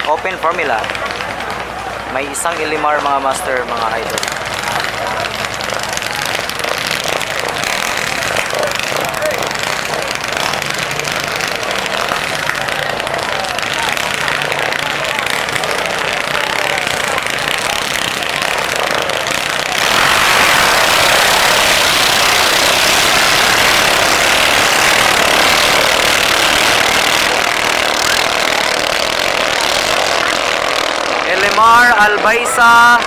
open formula. May isang Elimar mga master, mga idol. Elimar Albaysa.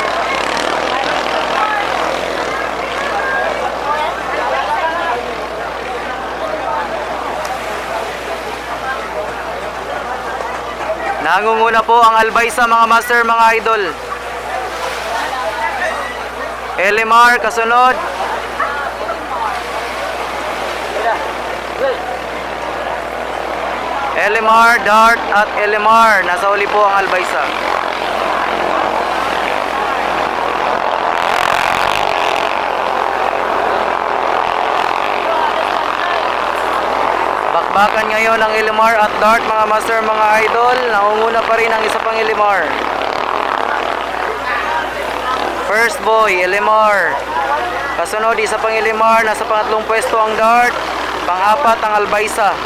Nangunguna po ang Albaysa mga master, mga idol. Elimar kasunod. Elimar, Dart at Elimar. Nasa uli po ang Albaysa. Bakbakan ngayon ang Elimar at Dart mga master, mga idol. Nangunguna pa rin ang isa pang Elimar. First boy, Elimar. Kasunod, isa pang Elimar. Nasa pangatlong pwesto ang Dart. Pang-apat ang Albaysa.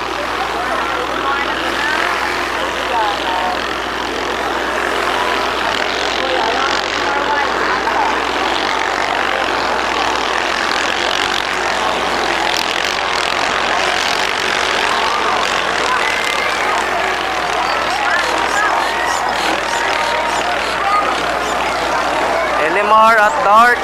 Elimar at Dart.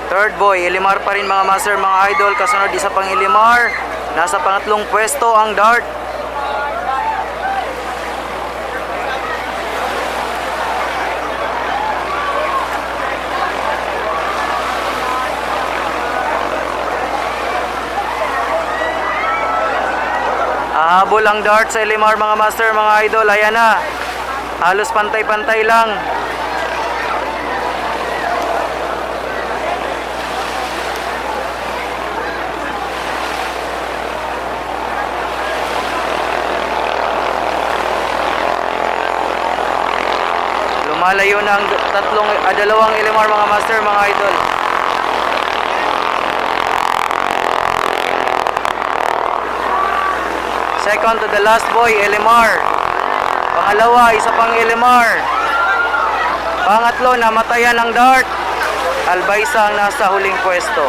Third boy, Elimar pa rin mga master, mga idol. Kasunod isa pang Elimar. Nasa pangatlong pwesto ang Dart. Habol ang Dart sa Elimar mga master, mga idol. Ayan na. Halos pantay-pantay lang. Lumalayo na ang dalawang Elimar mga master, mga idol. Second to the last boy, Elimar. Pangalawa, isa pang Elimar. Pangatlo, namatayan ang Dart. Albaysa ang nasa huling pwesto.